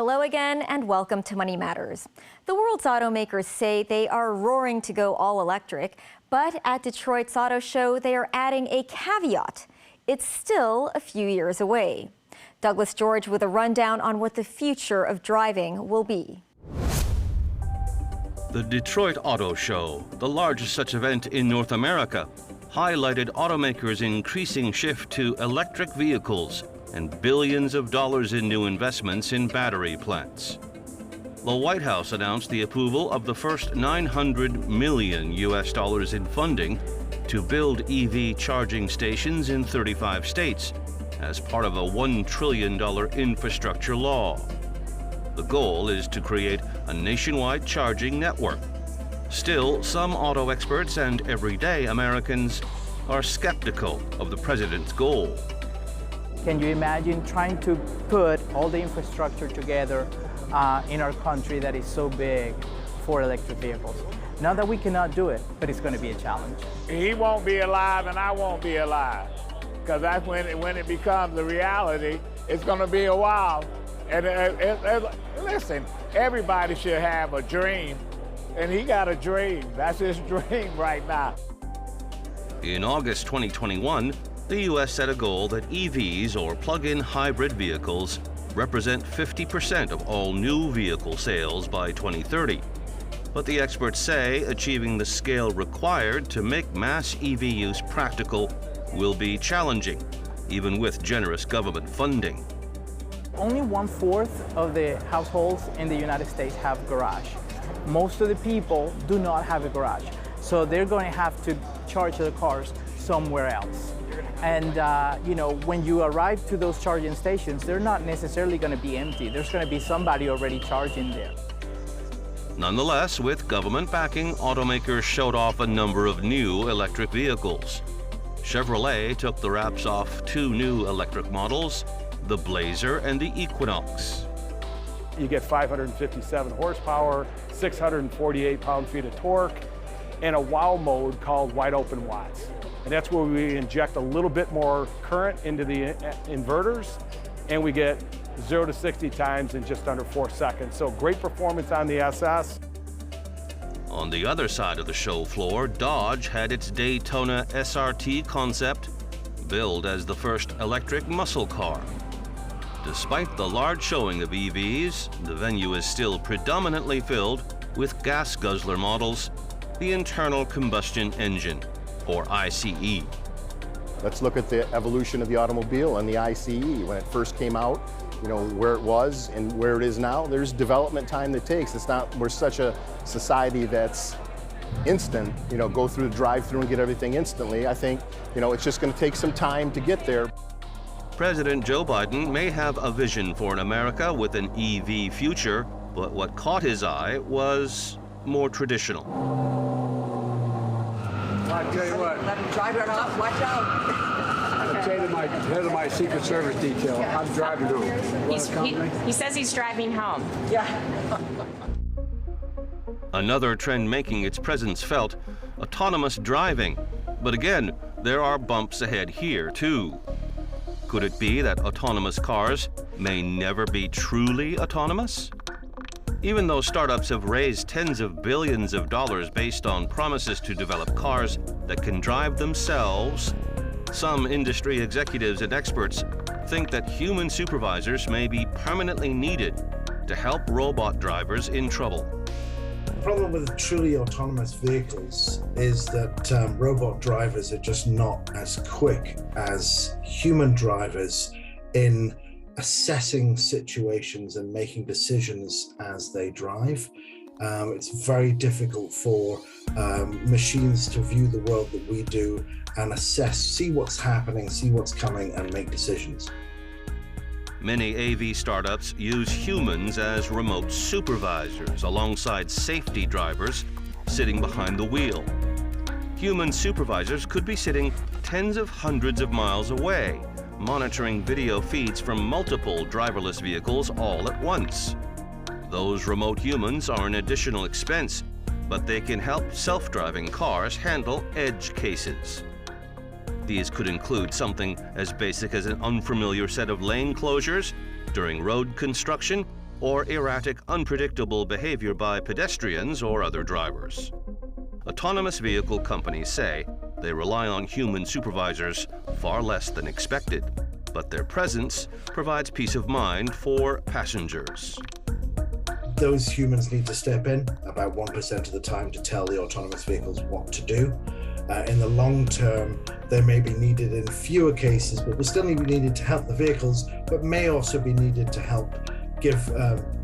Hello again and welcome to Money Matters. The world's automakers say they are roaring to go all electric, but at Detroit's auto show they are adding a caveat. It's still a few years away. Douglas George with a rundown on what the future of driving will be. The Detroit Auto Show, the largest such event in North America, highlighted automakers' increasing shift to electric vehicles and billions of dollars in new investments in battery plants. The White House announced the approval of the first $900 million in funding to build EV charging stations in 35 states as part of a $1 trillion infrastructure law. The goal is to create a nationwide charging network. Still, some auto experts and everyday Americans are skeptical of the president's goal. Can you imagine trying to put all the infrastructure together in our country that is so big for electric vehicles? Not that we cannot do it, but it's going to be a challenge. He won't be alive and I won't be alive, because that's when it becomes a reality. It's going to be a while. And listen, everybody should have a dream, and he got a dream. That's his dream right now. In August 2021, the U.S. set a goal that EVs, or plug-in hybrid vehicles, represent 50% of all new vehicle sales by 2030. But the experts say achieving the scale required to make mass EV use practical will be challenging, even with generous government funding. Only 1/4 of the households in the United States have garage. Most of the people do not have a garage, so they're going to have to charge their cars somewhere else. And when you arrive to those charging stations, they're not necessarily going to be empty. There's going to be somebody already charging there. Nonetheless, with government backing, automakers showed off a number of new electric vehicles. Chevrolet took the wraps off two new electric models, the Blazer and the Equinox. You get 557 horsepower, 648 pound-feet of torque, and a wow mode called wide open watts. And that's where we inject a little bit more current into the inverters, and we get 0 to 60 times in just under 4 seconds. So great performance on the SS. On the other side of the show floor, Dodge had its Daytona SRT concept billed as the first electric muscle car. Despite the large showing of EVs, the venue is still predominantly filled with gas guzzler models, the internal combustion engine, or ICE. Let's look at the evolution of the automobile and the ICE. When it first came out, where it was and where it is now, there's development time that takes. We're such a society that's instant, go through the drive-through and get everything instantly. I think, it's just going to take some time to get there. President Joe Biden may have a vision for an America with an EV future, but what caught his eye was more traditional. Well, I tell you what. Let him drive it off. Watch out. I'll say to my head of my Secret Service detail, I'm driving home. He says he's driving home. Yeah. Another trend making its presence felt, autonomous driving. But again, there are bumps ahead here, too. Could it be that autonomous cars may never be truly autonomous? Even though startups have raised tens of billions of dollars based on promises to develop cars that can drive themselves, some industry executives and experts think that human supervisors may be permanently needed to help robot drivers in trouble. The problem with truly autonomous vehicles is that robot drivers are just not as quick as human drivers in assessing situations and making decisions as they drive. It's very difficult for machines to view the world that we do and assess, see what's happening, see what's coming, and make decisions. Many AV startups use humans as remote supervisors alongside safety drivers sitting behind the wheel. Human supervisors could be sitting tens of hundreds of miles away, monitoring video feeds from multiple driverless vehicles all at once. Those remote humans are an additional expense, but they can help self-driving cars handle edge cases. These could include something as basic as an unfamiliar set of lane closures during road construction, or erratic, unpredictable behavior by pedestrians or other drivers. Autonomous vehicle companies say they rely on human supervisors far less than expected, but their presence provides peace of mind for passengers. Those humans need to step in about 1% of the time to tell the autonomous vehicles what to do. In the long term, they may be needed in fewer cases, but will still be needed to help the vehicles, but may also be needed to help give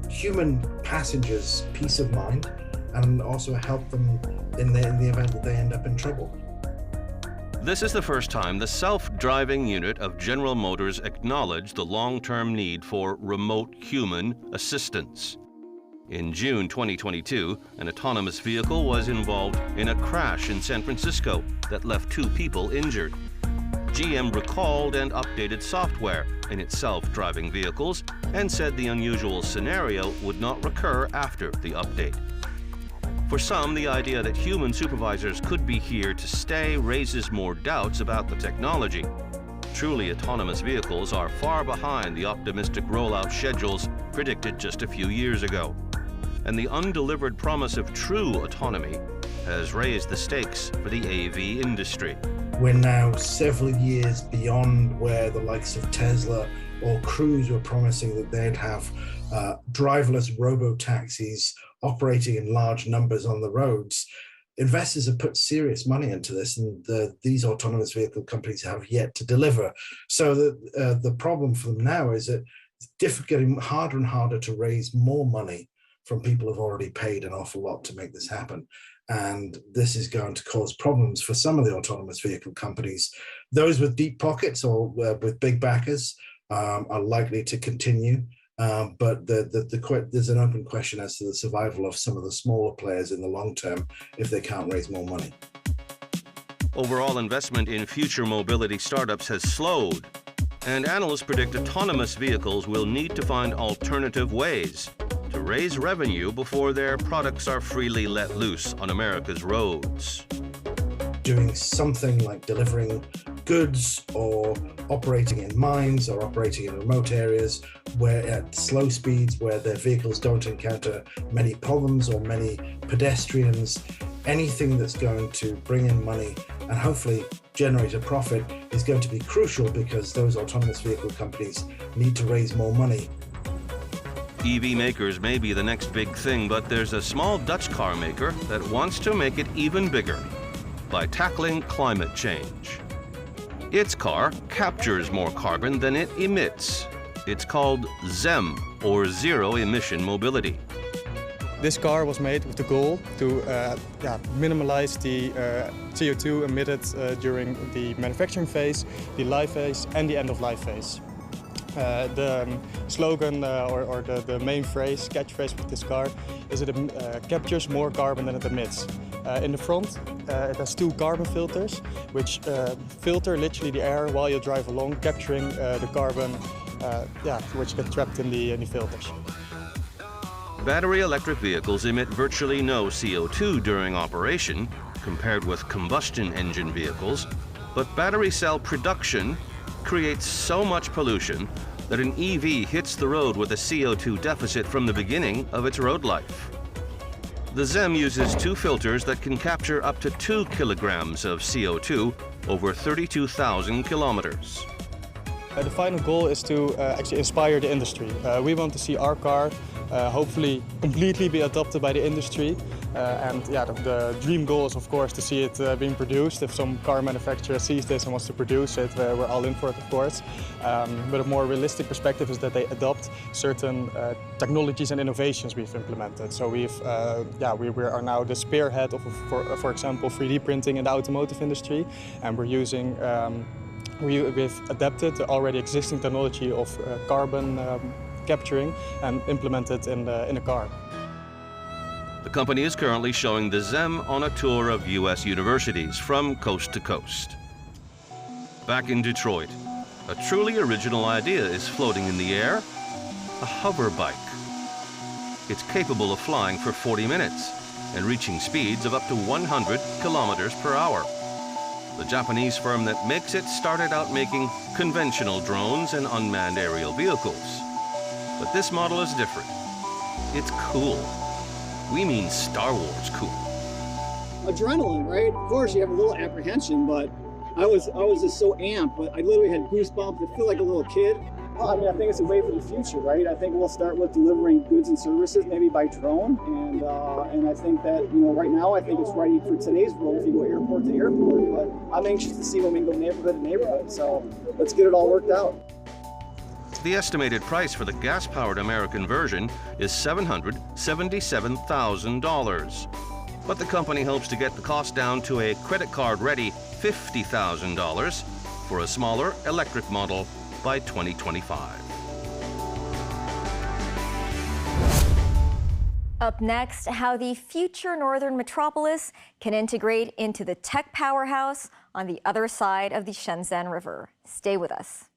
human passengers peace of mind and also help them in the event that they end up in trouble. This is the first time the self-driving unit of General Motors acknowledged the long-term need for remote human assistance. In June 2022, an autonomous vehicle was involved in a crash in San Francisco that left 2 people injured. GM recalled and updated software in its self-driving vehicles and said the unusual scenario would not recur after the update. For some, the idea that human supervisors could be here to stay raises more doubts about the technology. Truly autonomous vehicles are far behind the optimistic rollout schedules predicted just a few years ago. And the undelivered promise of true autonomy has raised the stakes for the AV industry. We're now several years beyond where the likes of Tesla or Cruise were promising that they'd have driverless robo-taxis operating in large numbers on the roads. Investors have put serious money into this, and these autonomous vehicle companies have yet to deliver. So the problem for them now is that it's getting harder and harder to raise more money from people who've already paid an awful lot to make this happen. And this is going to cause problems for some of the autonomous vehicle companies. Those with deep pockets or with big backers are likely to continue. But there's an open question as to the survival of some of the smaller players in the long term if they can't raise more money. Overall investment in future mobility startups has slowed, and analysts predict autonomous vehicles will need to find alternative ways to raise revenue before their products are freely let loose on America's roads. Doing something like delivering goods or operating in mines or operating in remote areas where at slow speeds where their vehicles don't encounter many problems or many pedestrians, anything that's going to bring in money and hopefully generate a profit is going to be crucial because those autonomous vehicle companies need to raise more money. EV makers may be the next big thing, but there's a small Dutch car maker that wants to make it even bigger by tackling climate change. Its car captures more carbon than it emits. It's called ZEM, or Zero Emission Mobility. This car was made with the goal to minimize the CO2 emitted during the manufacturing phase, the life phase, and the end-of-life phase. The slogan or the main phrase, catchphrase with this car is that it captures more carbon than it emits. In the front, it has 2 carbon filters, which filter literally the air while you drive along, capturing the carbon which gets trapped in the filters. Battery electric vehicles emit virtually no CO2 during operation compared with combustion engine vehicles, but battery cell production creates so much pollution that an EV hits the road with a CO2 deficit from the beginning of its road life. The ZEM uses 2 filters that can capture up to 2 kilograms of CO2 over 32,000 kilometers. The final goal is to actually inspire the industry. We want to see our car hopefully completely be adopted by the industry. The dream goal is, of course, to see it being produced. If some car manufacturer sees this and wants to produce it, we're all in for it, of course. But a more realistic perspective is that they adopt certain technologies and innovations we've implemented. So we are now the spearhead of, for example, 3D printing in the automotive industry, and we're using we've adapted the already existing technology of carbon capturing and implemented in the car. The company is currently showing the ZEM on a tour of U.S. universities from coast to coast. Back in Detroit, a truly original idea is floating in the air, a hover bike. It's capable of flying for 40 minutes and reaching speeds of up to 100 kilometers per hour. The Japanese firm that makes it started out making conventional drones and unmanned aerial vehicles. But this model is different. It's cool. We mean Star Wars cool. Adrenaline, right? Of course, you have a little apprehension, but I was just so amped. But I literally had goosebumps. I feel like a little kid. Well, I mean, I think it's a way for the future, right? I think we'll start with delivering goods and services, maybe by drone, and I think that, you know, right now I think it's ready for today's world if you go airport to airport. But I'm anxious to see when we go neighborhood to neighborhood. So let's get it all worked out. The estimated price for the gas-powered American version is $777,000. But the company hopes to get the cost down to a credit card-ready $50,000 for a smaller electric model by 2025. Up next, how the future northern metropolis can integrate into the tech powerhouse on the other side of the Shenzhen River. Stay with us.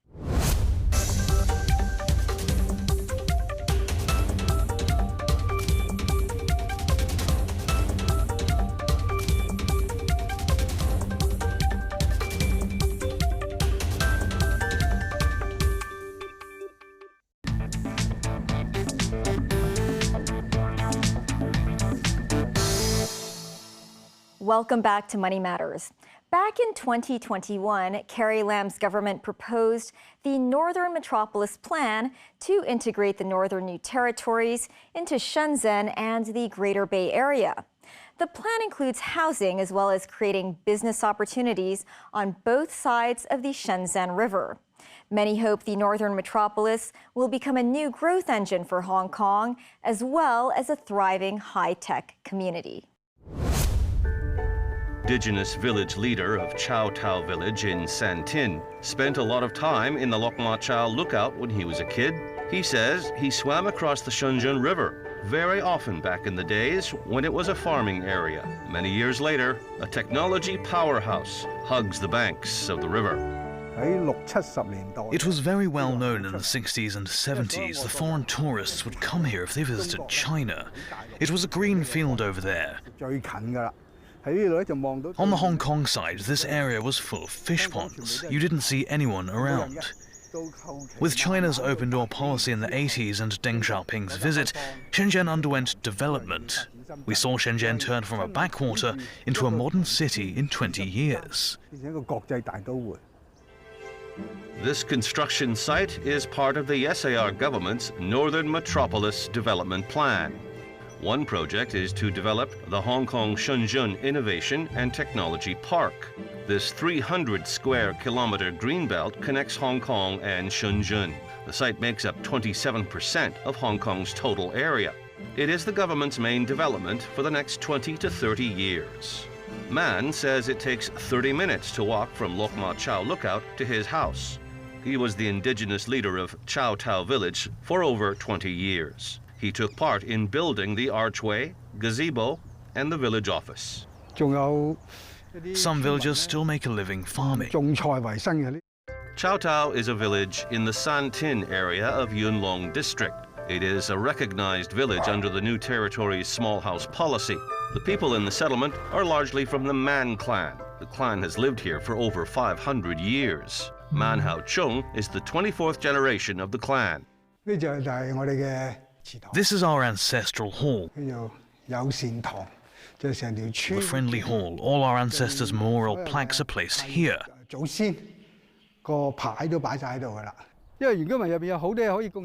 Welcome back to Money Matters. Back in 2021, Carrie Lam's government proposed the Northern Metropolis Plan to integrate the Northern New Territories into Shenzhen and the Greater Bay Area. The plan includes housing as well as creating business opportunities on both sides of the Shenzhen River. Many hope the Northern Metropolis will become a new growth engine for Hong Kong, as well as a thriving high-tech community. Indigenous village leader of Chow Tao Village in Santin spent a lot of time in the Lok Ma Chau lookout when he was a kid. He says he swam across the Shenzhen River very often back in the days when it was a farming area. Many years later, a technology powerhouse hugs the banks of the river. It was very well known in the 60s and 70s. The foreign tourists would come here if they visited China. It was a green field over there. On the Hong Kong side, this area was full of fish ponds. You didn't see anyone around. With China's open-door policy in the 80s and Deng Xiaoping's visit, Shenzhen underwent development. We saw Shenzhen turn from a backwater into a modern city in 20 years. This construction site is part of the SAR government's Northern Metropolis Development Plan. One project is to develop the Hong Kong Shenzhen Innovation and Technology Park. This 300-square-kilometer greenbelt connects Hong Kong and Shenzhen. The site makes up 27% of Hong Kong's total area. It is the government's main development for the next 20 to 30 years. Man says it takes 30 minutes to walk from Lok Ma Chau Lookout to his house. He was the indigenous leader of Chow Tao Village for over 20 years. He took part in building the archway, gazebo, and the village office. Some villagers still make a living farming. Chow Tao is a village in the Santin area of Yuen Long district. It is a recognized village under the New Territories small house policy. The people in the settlement are largely from the Man clan. The clan has lived here for over 500 years. Man Hao Chung is the 24th generation of the clan. This is our ancestral hall. The friendly hall. All our ancestors' memorial plaques are placed here.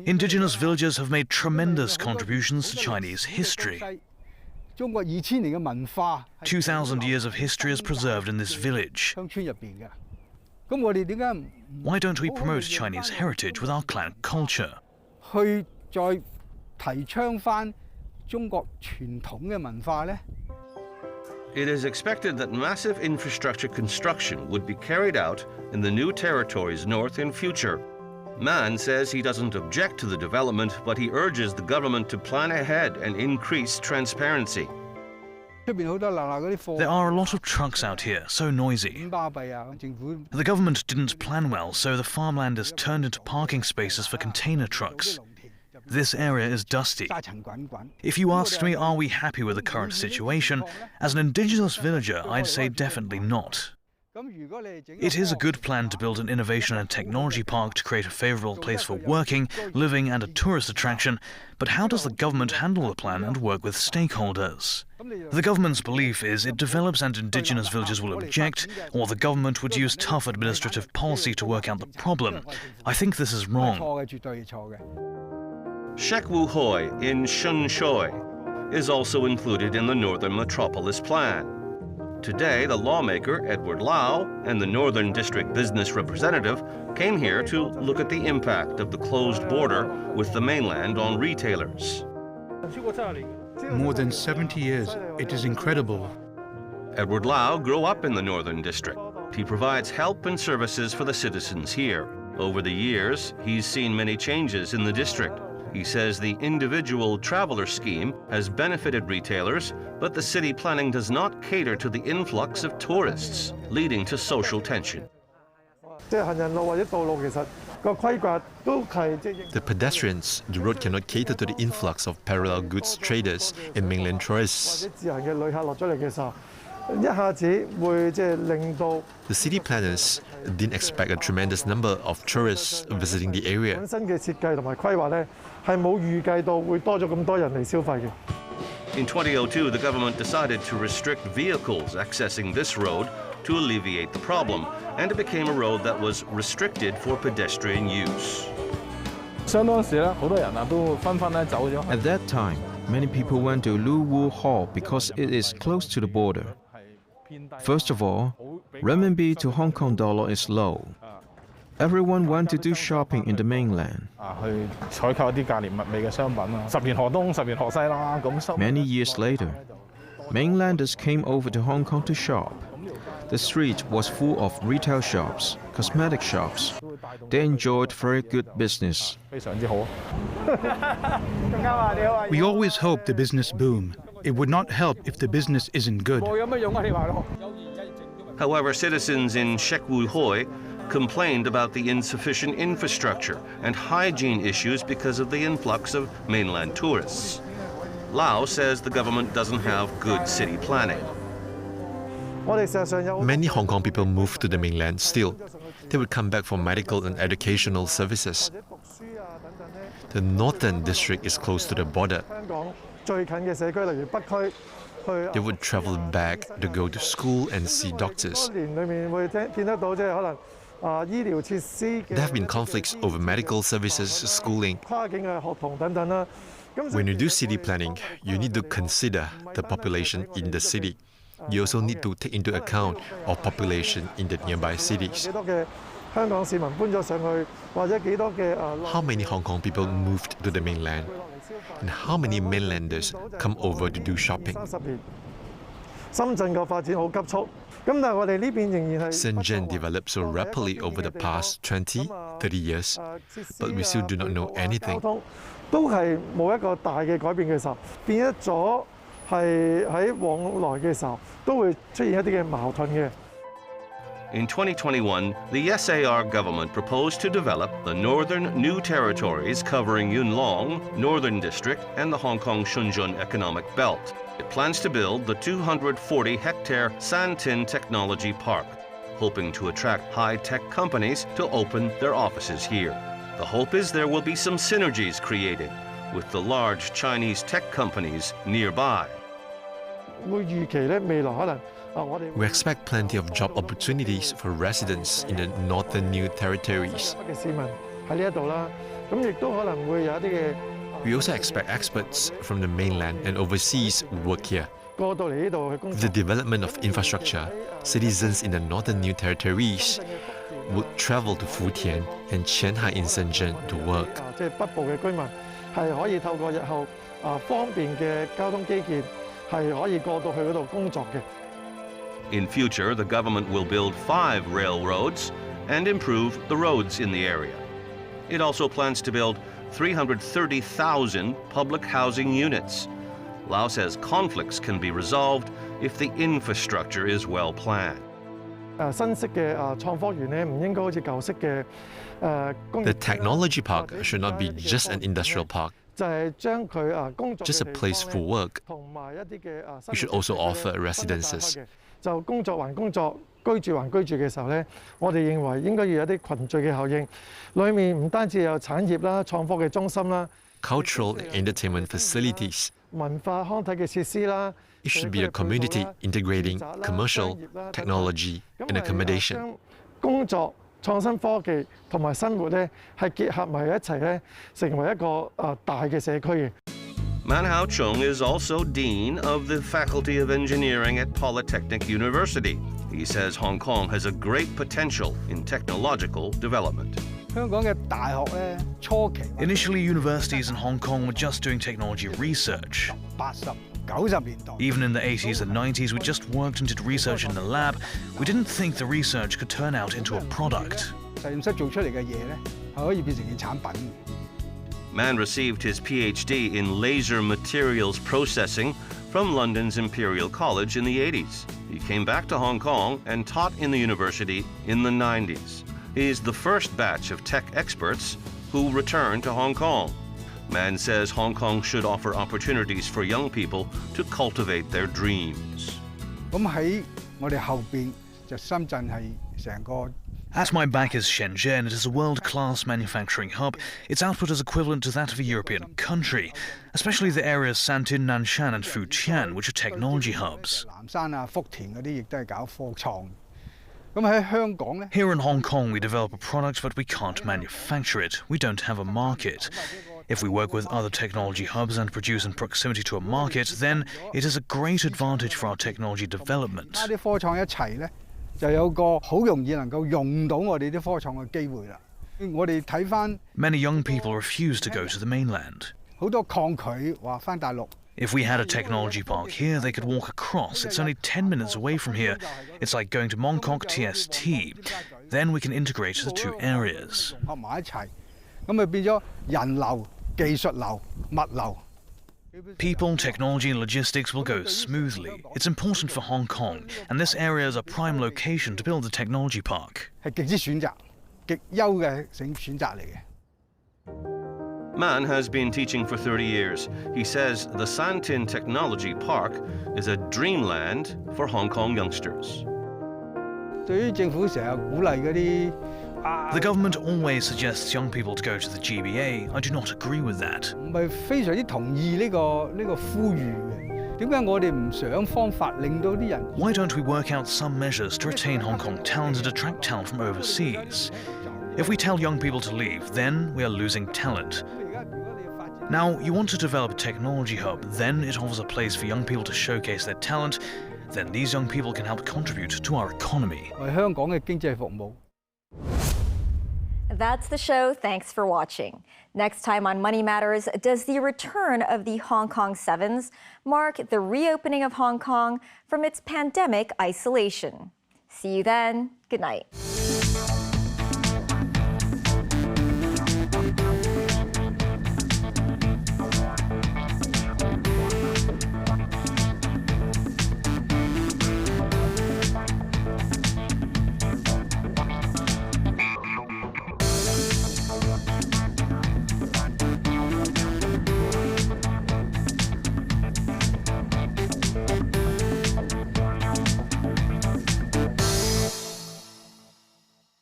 Indigenous villagers have made tremendous contributions to Chinese history. 2,000 years of history is preserved in this village. Why don't we promote Chinese heritage with our clan culture? It is expected that massive infrastructure construction would be carried out in the New Territories North in future. Man says he doesn't object to the development, but he urges the government to plan ahead and increase transparency. There are a lot of trucks out here, so noisy. The government didn't plan well, so the farmland is turned into parking spaces for container trucks. This area is dusty. If you asked me, are we happy with the current situation? As an indigenous villager, I'd say definitely not. It is a good plan to build an innovation and technology park to create a favourable place for working, living and a tourist attraction, but how does the government handle the plan and work with stakeholders? The government's belief is it develops and indigenous villages will object, or the government would use tough administrative policy to work out the problem. I think this is wrong. Shek-Wu Hoi in Shunshui is also included in the Northern Metropolis Plan. Today, the lawmaker, Edward Lau, and the Northern District business representative came here to look at the impact of the closed border with the mainland on retailers. More than 70 years. It is incredible. Edward Lau grew up in the Northern District. He provides help and services for the citizens here. Over the years, he's seen many changes in the district. He says the individual traveler scheme has benefited retailers, but the city planning does not cater to the influx of tourists, leading to social tension. The pedestrians, the road cannot cater to the influx of parallel goods traders and mainland tourists. The city planners didn't expect a tremendous number of tourists visiting the area. In 2002, the government decided to restrict vehicles accessing this road to alleviate the problem, and it became a road that was restricted for pedestrian use. At that time, many people went to Luwu Hall because it is close to the border. First of all, renminbi to Hong Kong dollar is low. Everyone went to do shopping in the mainland. Many years later, mainlanders came over to Hong Kong to shop. The street was full of retail shops, cosmetic shops. They enjoyed very good business. We always hope the business boom. It would not help if the business isn't good. However, citizens in Shek-Wu Hoi complained about the insufficient infrastructure and hygiene issues because of the influx of mainland tourists. Lau says the government doesn't have good city planning. Many Hong Kong people move to the mainland still. They would come back for medical and educational services. The Northern District is close to the border. They would travel back to go to school and see doctors. There have been conflicts over medical services, schooling. When you do city planning, you need to consider the population in the city. You also need to take into account of population in the nearby cities. How many Hong Kong people moved to the mainland? And how many mainlanders come over to do shopping? Shenzhen developed so rapidly over the past 20, 30 years, but we still do not know anything. In 2021, the SAR government proposed to develop the Northern New Territories covering Yuen Long, Northern District, and the Hong Kong-Shenzhen Economic Belt. It plans to build the 240-hectare Santin Technology Park, hoping to attract high-tech companies to open their offices here. The hope is there will be some synergies created with the large Chinese tech companies nearby. We expect plenty of job opportunities for residents in the Northern New Territories. We also expect experts from the mainland and overseas work here. With the development of infrastructure, citizens in the Northern New Territories would travel to Futian and Qianhai in Shenzhen to work. In future, the government will build 5 railroads and improve the roads in the area. It also plans to build 330,000 public housing units. Lau says conflicts can be resolved if the infrastructure is well planned. The technology park should not be just an industrial park. Just a place for work. You should also offer residences. 就工作還工作，居住還居住嘅時候咧，我哋認為應該要有啲群聚嘅效應。裡面唔單止有產業啦、創科嘅中心啦、cultural and entertainment facilities. 文化康體嘅設施啦。It should be a community integrating commercial, technology, and accommodation. 工作、創新科技同埋生活咧，係結合埋一齊咧，成為一個大嘅社區嘅。Man Hao Chung is also Dean of the Faculty of Engineering at Polytechnic University. He says Hong Kong has a great potential in technological development. Initially, universities in Hong Kong were just doing technology research. Even in the 80s and 90s, we just worked and did research in the lab. We didn't think the research could turn out into a product. Man received his PhD in laser materials processing from London's Imperial College in the 80s. He came back to Hong Kong and taught in the university in the 90s. He's the first batch of tech experts who returned to Hong Kong. Man says Hong Kong should offer opportunities for young people to cultivate their dreams. At my back is Shenzhen. It is a world-class manufacturing hub. Its output is equivalent to that of a European country, especially the areas Santin, Nanshan and Fujian, which are technology hubs. Here in Hong Kong, we develop a product, but we can't manufacture it. We don't have a market. If we work with other technology hubs and produce in proximity to a market, then it is a great advantage for our technology development. Many young people refuse to go to the mainland. If we had a technology park here, they could walk across. It's only 10 minutes away from here. It's like going to Mongkok TST. Then we can integrate the two areas. People, technology and logistics will go smoothly. It's important for Hong Kong, and this area is a prime location to build the technology park. Man has been teaching for 30 years. He says the Santin Technology Park is a dreamland for Hong Kong youngsters. The government always suggests young people to go to the GBA. I do not agree with that. Why don't we work out some measures to retain Hong Kong talent and attract talent from overseas? If we tell young people to leave, then we are losing talent. Now, you want to develop a technology hub, then it offers a place for young people to showcase their talent. Then these young people can help contribute to our economy. That's the show. Thanks for watching. Next time on Money Matters, does the return of the Hong Kong Sevens mark the reopening of Hong Kong from its pandemic isolation? See you then. Good night.